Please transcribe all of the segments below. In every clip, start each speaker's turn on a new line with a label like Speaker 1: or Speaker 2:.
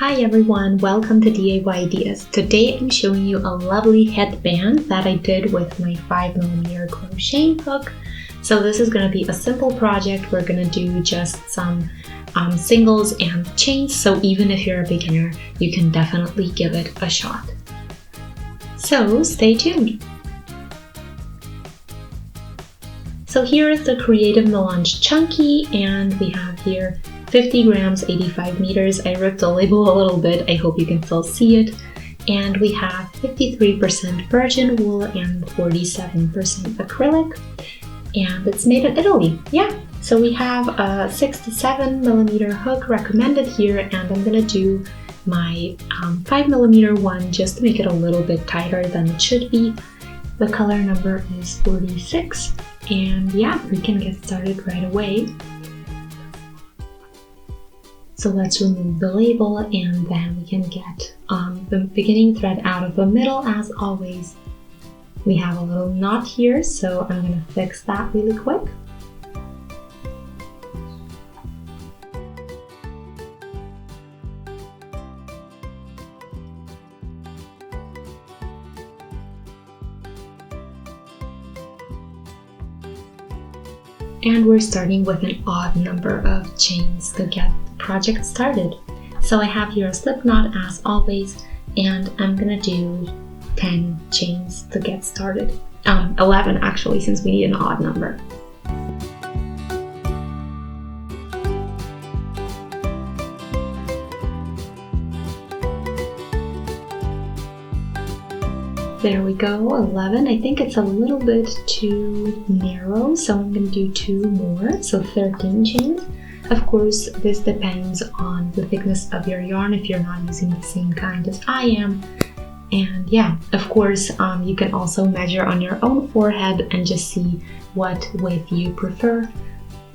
Speaker 1: Hi everyone, welcome to DIY Ideas. Today I'm showing you a lovely headband that I did with my 5mm crochet hook. So this is going to be a simple project. We're going to do just some singles and chains, so even if you're a beginner, you can definitely give it a shot. So stay tuned. So here is the Creative Melange Chunky, and we have here 50 grams, 85 meters. I ripped the label a little bit, I hope you can still see it. And we have 53% virgin wool and 47% acrylic. And it's made in Italy, yeah. So we have a 6 to 7mm hook recommended here, and I'm gonna do my 5mm one just to make it a little bit tighter than it should be. The color number is 46, and yeah, we can get started right away. So let's remove the label, and then we can get the beginning thread out of the middle. As always, we have a little knot here, so I'm going to fix that really quick. And we're starting with an odd number of chains to get the project started. So I have here a slip knot as always, and I'm gonna do 10 chains to get started. 11 actually, since we need an odd number. There we go, 11. I think it's a little bit too narrow, so I'm going to do 2 more, so 13 chains. Of course, this depends on the thickness of your yarn if you're not using the same kind as I am. And yeah, of course, you can also measure on your own forehead and just see what width you prefer.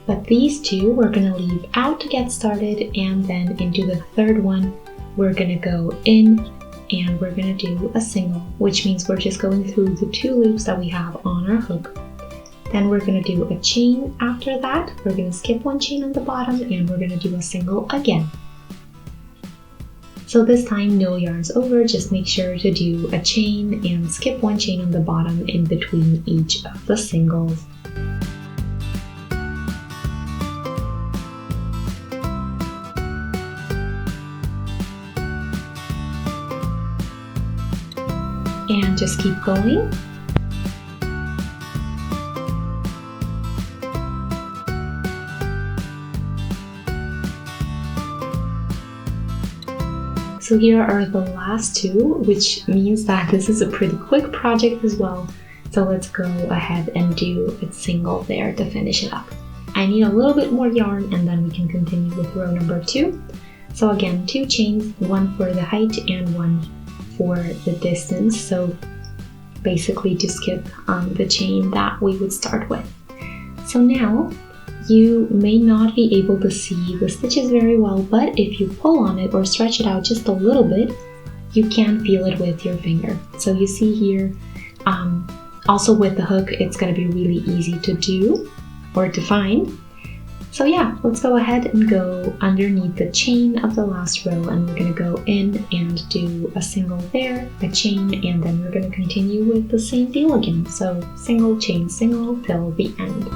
Speaker 1: But these two we're going to leave out to get started, and then into the third one, we're going to go in and we're going to do a single, which means we're just going through the 2 loops that we have on our hook. Then we're going to do a chain after that. We're going to skip 1 chain on the bottom, and we're going to do a single again. So this time, no yarns over, just make sure to do a chain and skip 1 chain on the bottom in between each of the singles. And just keep going. So here are the last 2, which means that this is a pretty quick project as well. So let's go ahead and do a single there to finish it up. I need a little bit more yarn, and then we can continue with row number 2. So again, 2 chains, 1 for the height and 1 for the distance, so basically to skip the chain that we would start with. So now you may not be able to see the stitches very well, but if you pull on it or stretch it out just a little bit, you can feel it with your finger. So you see here, also with the hook, it's going to be really easy to do or to find. So yeah, let's go ahead and go underneath the chain of the last row, and we're going to go in and do a single there, a chain, and then we're going to continue with the same deal again. So single, chain, single till the end.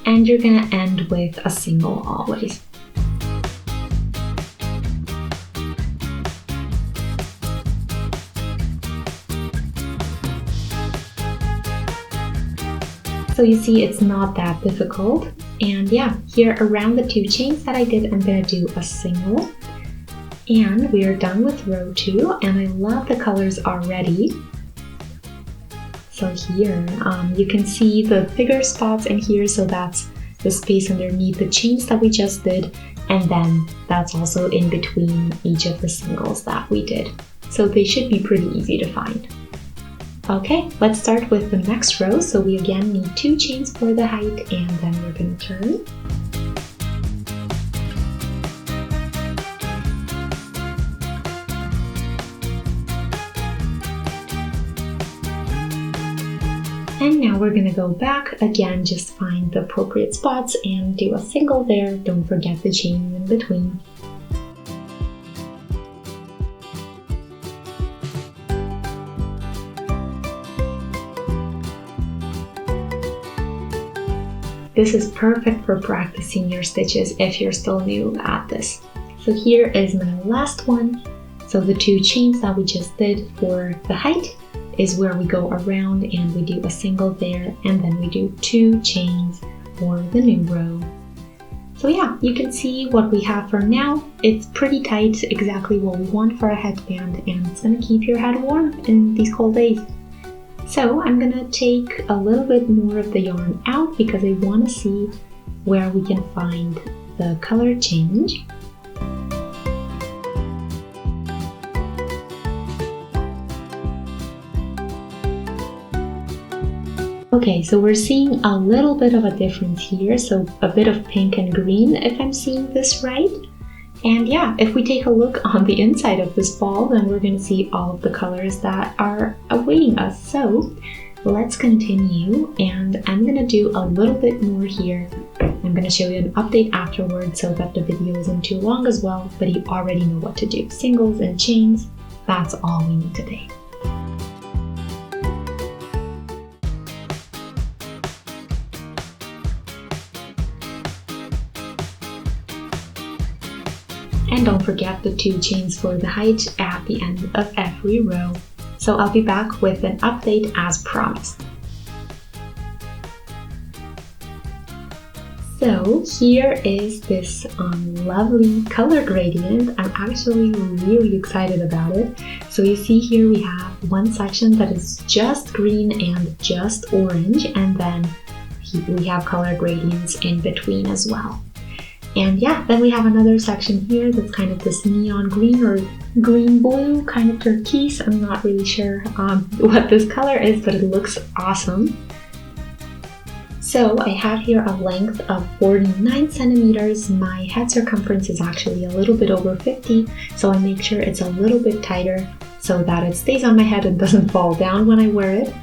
Speaker 1: And you're going to end with a single always. So you see, it's not that difficult. And yeah, here around the 2 chains that I did, I'm gonna do a single. And we are done with row 2, and I love the colors already. So here, you can see the bigger spots in here, so that's the space underneath the chains that we just did, and then that's also in between each of the singles that we did. So they should be pretty easy to find. Okay, let's start with the next row. So we again need 2 chains for the height, and then we're going to turn. And now we're gonna go back again, just find the appropriate spots and do a single there. Don't forget the chain in between. This is perfect for practicing your stitches if you're still new at this. So here is my last one. So the 2 chains that we just did for the height is where we go around and we do a single there, and then we do 2 chains for the new row. So yeah, you can see what we have for now. It's pretty tight, exactly what we want for a headband, and it's gonna keep your head warm in these cold days. So I'm gonna take a little bit more of the yarn out because I wanna see where we can find the color change. Okay, so we're seeing a little bit of a difference here, so a bit of pink and green if I'm seeing this right. And yeah, if we take a look on the inside of this ball, then we're going to see all of the colors that are awaiting us. So let's continue, and I'm going to do a little bit more here. I'm going to show you an update afterwards so that the video isn't too long as well, but you already know what to do. Singles and chains, that's all we need today. And don't forget the 2 chains for the height at the end of every row. So I'll be back with an update as promised. So here is this lovely color gradient. I'm actually really excited about it. So you see here we have one section that is just green and just orange, and then we have color gradients in between as well. And yeah, then we have another section here that's kind of this neon green or green blue, kind of turquoise. I'm not really sure what this color is, but it looks awesome. So I have here a length of 49 centimeters. My head circumference is actually a little bit over 50, so I make sure it's a little bit tighter so that it stays on my head and doesn't fall down when I wear it.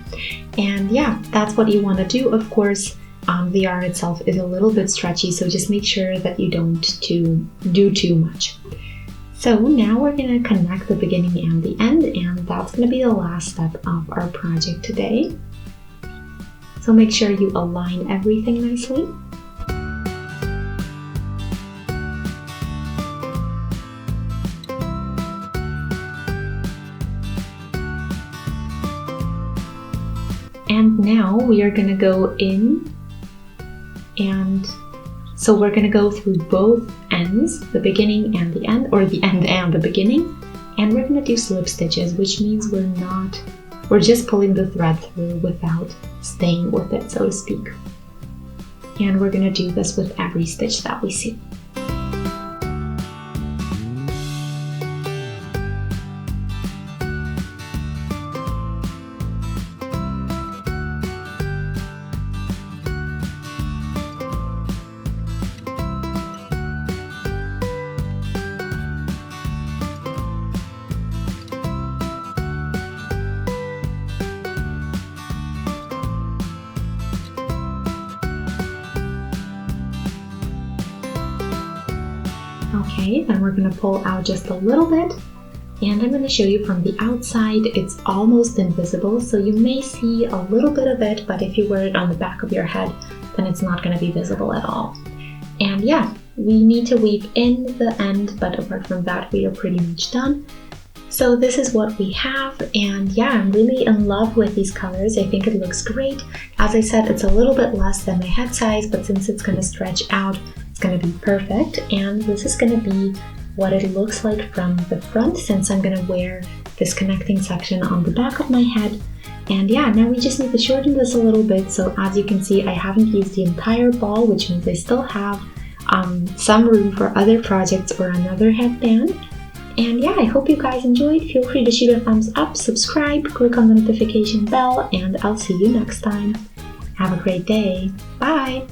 Speaker 1: And yeah, that's what you want to do, of course. The yarn itself is a little bit stretchy, so just make sure that you don't do too much. So now we're going to connect the beginning and the end, and that's going to be the last step of our project today. So make sure you align everything nicely. And now we are going to go in, and so we're going to go through both ends, the beginning and the end, or the end and the beginning, and we're going to do slip stitches, which means we're just pulling the thread through without staying with it, so to speak. And we're going to do this with every stitch that we see. Okay, then we're going to pull out just a little bit, and I'm going to show you from the outside. It's almost invisible, so you may see a little bit of it, but if you wear it on the back of your head, then it's not going to be visible at all. And yeah, we need to weave in the end, but apart from that, we are pretty much done. So this is what we have, and yeah, I'm really in love with these colors. I think it looks great. As I said, it's a little bit less than my head size, but since it's going to stretch out, it's going to be perfect. And this is going to be what it looks like from the front, since I'm going to wear this connecting section on the back of my head. And yeah, now we just need to shorten this a little bit. So as you can see, I haven't used the entire ball, which means I still have some room for other projects or another headband. And yeah, I hope you guys enjoyed. Feel free to shoot a thumbs up, subscribe, click on the notification bell, and I'll see you next time. Have a great day. Bye!